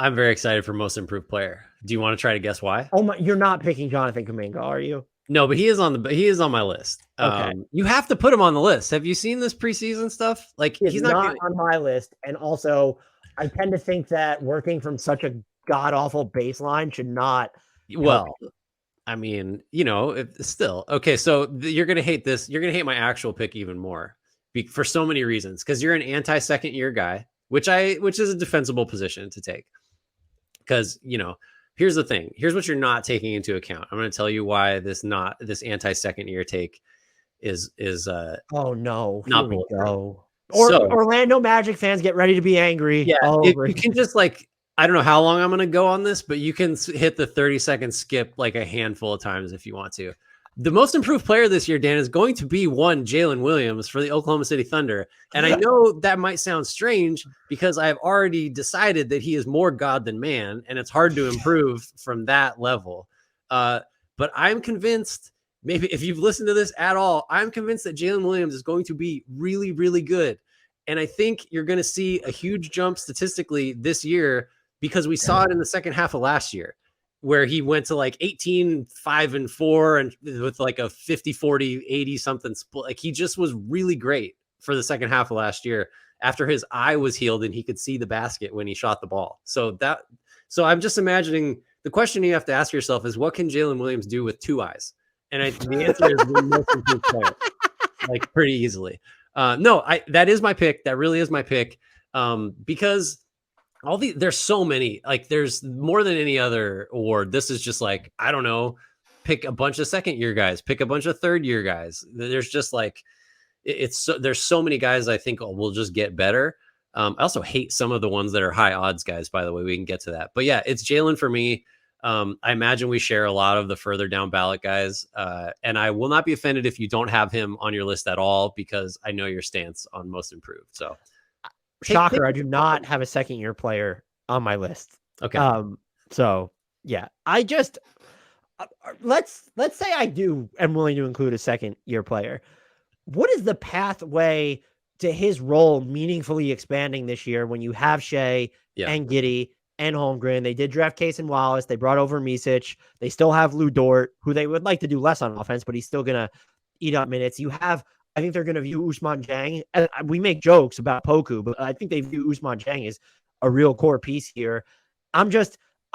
I'm very excited for most improved player. Do you want to try to guess why? Oh my, you're not picking Jonathan Kuminga, are you? No, but he is on my list. Okay. You have to put him on the list. Have you seen this preseason stuff? Like He is he's not not getting, on my list. And also, I tend to think that working from such a god awful baseline should not help. well, I mean, still okay. So you're gonna hate this. You're gonna hate my actual pick even more for so many reasons. Because you're an anti-second year guy, which is a defensible position to take. Because here's the thing. Here's what you're not taking into account. I'm going to tell you why this anti-second year take is Oh no, not here we bulletproof. go. Or So Orlando Magic fans get ready to be angry. yeah, Oh, you can just I don't know how long I'm going to go on this, but you can hit the 30-second skip like a handful of times if you want to. The most improved player this year, Dan, is going to be one Jalen Williams for the Oklahoma City Thunder. And I know that might sound strange because I've already decided that he is more God than man, and it's hard to improve from that level. But I'm convinced, maybe if you've listened to this at all, I'm convinced that Jalen Williams is going to be really, really good. And I think you're going to see a huge jump statistically this year because we saw it in the second half of last year, where he went to like 18, 5 and 4 and with like a 50, 40, 80 something split. Like he just was really great for the second half of last year after his eye was healed and he could see the basket when he shot the ball. So I'm just imagining the question you have to ask yourself is what can Jalen Williams do with two eyes? And the answer is the most improved player, like pretty easily. That is my pick. That really is my pick. Because there's so many, like there's more than any other award. This is just like, I don't know, pick a bunch of second year guys, pick a bunch of third year guys. There's just like, there's so many guys I think will just get better. I also hate some of the ones that are high odds guys, by the way. We can get to that. But yeah, it's Jalen for me. I imagine we share a lot of the further down ballot guys. And I will not be offended if you don't have him on your list at all, because I know your stance on most improved. So shocker, I do not have a second year player on my list. Okay. So yeah, I just let's say I am willing to include a second year player. What is the pathway to his role meaningfully expanding this year when you have Shai and Giddey and Holmgren? They did draft Cason Wallace. They brought over Micic. They still have Dort, who they would like to do less on offense, but he's still going to eat up minutes. You have, I think they're going to view Ousmane Dieng. And we make jokes about Poku, but I think they view Ousmane Dieng as a real core piece here. I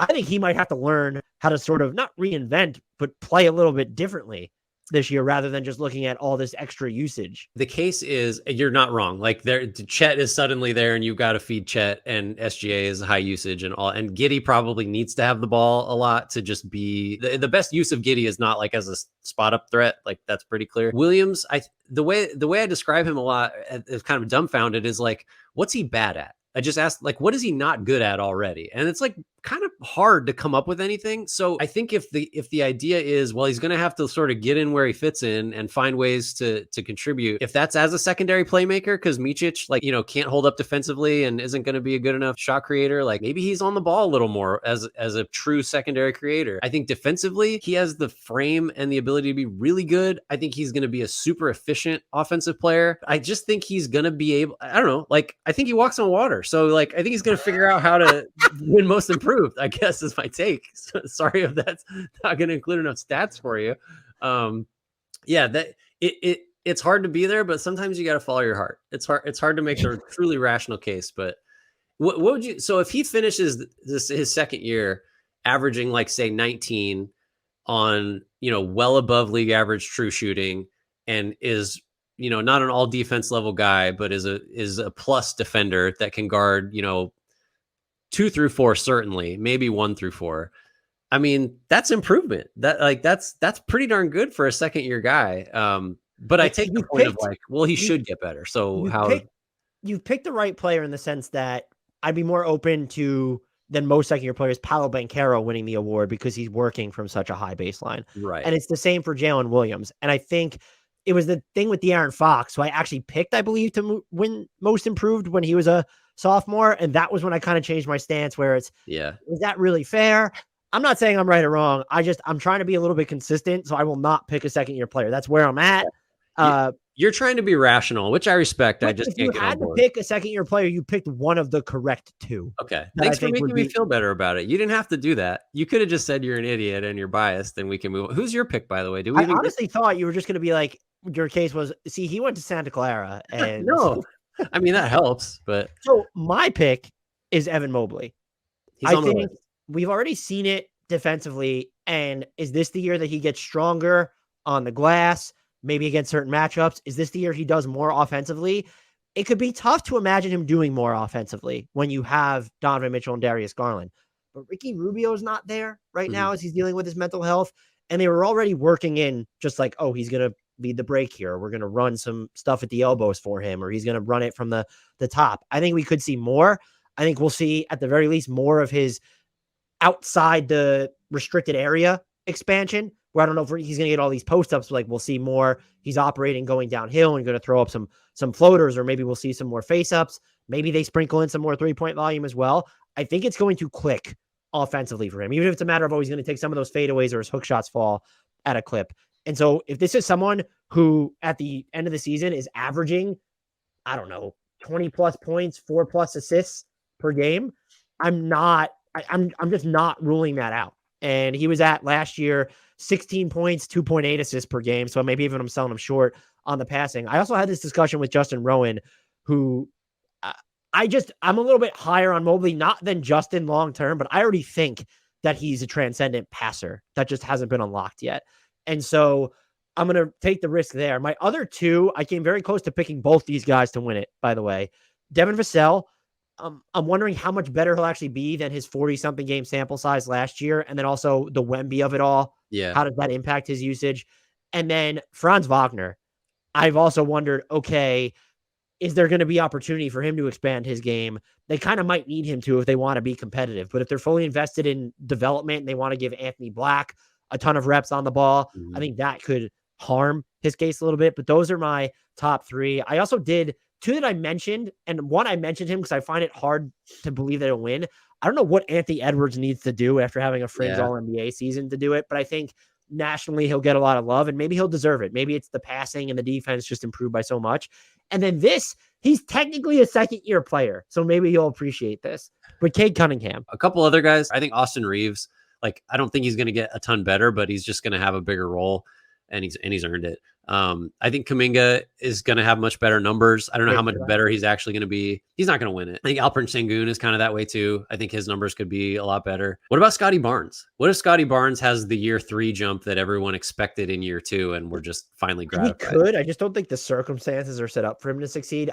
think he might have to learn how to sort of not reinvent, but play a little bit differently this year rather than just looking at all this extra usage. The case is, you're not wrong. Like Chet is suddenly there and you've got to feed Chet, and SGA is high usage and all. And Giddey probably needs to have the ball a lot to just be the best use of Giddey is not like as a spot up threat. Like that's pretty clear. Williams, the way I describe him a lot is kind of dumbfounded is like, what's he bad at? I just asked, like, what is he not good at already? And it's like kind of hard to come up with anything. So I think if the idea is, well, he's going to have to sort of get in where he fits in and find ways to contribute. If that's as a secondary playmaker, because Micic, like, can't hold up defensively and isn't going to be a good enough shot creator, like maybe he's on the ball a little more as a true secondary creator. I think defensively, he has the frame and the ability to be really good. I think he's going to be a super efficient offensive player. I just think he's going to be able, I don't know, like, I think he walks on water. So like, I think he's going to figure out how to win most improved, I guess is my take. So, sorry if that's not going to include enough stats for you. It's hard to be there, but sometimes you got to follow your heart. It's hard to make a truly rational case, but what would you, so if he finishes his second year averaging like say 19 on, well above league average true shooting, and is, not an all defense level guy, but is a plus defender that can guard, 2 through 4, certainly, maybe 1 through 4. I mean, that's improvement. That's pretty darn good for a second year guy. But I take the point of like, well, he should get better. So you've picked the right player in the sense that I'd be more open to than most second year players, Paolo Banchero winning the award because he's working from such a high baseline. Right. And it's the same for Jalen Williams. And I think it was the thing with De'Aaron Fox, who I actually picked, I believe, to win most improved when he was a sophomore. And that was when I kind of changed my stance where is that really fair? I'm not saying I'm right or wrong. I'm trying to be a little bit consistent. So I will not pick a second year player. That's where I'm at. You're trying to be rational, which I respect. I But just if you can't get on had to board. pick a second-year player, you picked one of the correct two. Okay. that I Thanks for think making would me be- feel better about it. You didn't have to do that. You could have just said you're an idiot and you're biased, and we can move on. Who's your pick, by the way? Do we I even honestly thought you were just going to be like, your case was, see, he went to Santa Clara. And No. I mean, that helps, but so my pick is Evan Mobley. he's I on the think list. we've already seen it defensively. And is this the year that he gets stronger on the glass, maybe against certain matchups? Is this the year he does more offensively? It could be tough to imagine him doing more offensively when you have Donovan Mitchell and Darius Garland. But Ricky Rubio is not there right now as he's dealing with his mental health. And they were already working in just like, oh, he's going to lead the break here. We're going to run some stuff at the elbows for him, or he's going to run it from the top. I think we could see more. I think we'll see at the very least more of his outside the restricted area expansion, where I don't know if he's going to get all these post ups. Like we'll see more. He's operating going downhill and going to throw up some floaters, or maybe we'll see some more face ups. Maybe they sprinkle in some more 3-point volume as well. I think it's going to click offensively for him, even if it's a matter of, oh, he's going to take some of those fadeaways or his hook shots fall at a clip. And so if this is someone who at the end of the season is averaging, I don't know, 20 plus points, 4 plus assists per game, I'm just not ruling that out. And he was at last year 16 points, 2.8 assists per game. So maybe even I'm selling him short on the passing. I also had this discussion with Justin Rowan, who I'm a little bit higher on Mobley, not than Justin long term, but I already think that he's a transcendent passer that just hasn't been unlocked yet. And so I'm going to take the risk there. My other two, I came very close to picking both these guys to win it, by the way. Devin Vassell, I'm wondering how much better he'll actually be than his 40-something game sample size last year. And then also the Wemby of it all. Yeah. How does that impact his usage? And then Franz Wagner. I've also wondered, okay, is there going to be opportunity for him to expand his game? They kind of might need him to if they want to be competitive. But if they're fully invested in development and they want to give Anthony Black a ton of reps on the ball, I think that could harm his case a little bit. But those are my top three. I also did two that I mentioned, and one I mentioned him because I find it hard to believe that he'll win. I don't know what Anthony Edwards needs to do after having a fringe All-NBA season to do it, but I think nationally he'll get a lot of love, and maybe he'll deserve it. Maybe it's the passing and the defense just improved by so much. And then he's technically a second-year player, so maybe he'll appreciate this. But Cade Cunningham. A couple other guys, I think Austin Reeves, like I don't think he's going to get a ton better, but he's just going to have a bigger role, and he's earned it. I think Kuminga is going to have much better numbers. I don't know how much better he's actually going to be. He's not going to win it. I think Alperen Sengun is kind of that way too. I think his numbers could be a lot better. What about Scotty Barnes? What if Scotty Barnes has the year 3 jump that everyone expected in year 2, and we're just finally gratified? He could. I just don't think the circumstances are set up for him to succeed.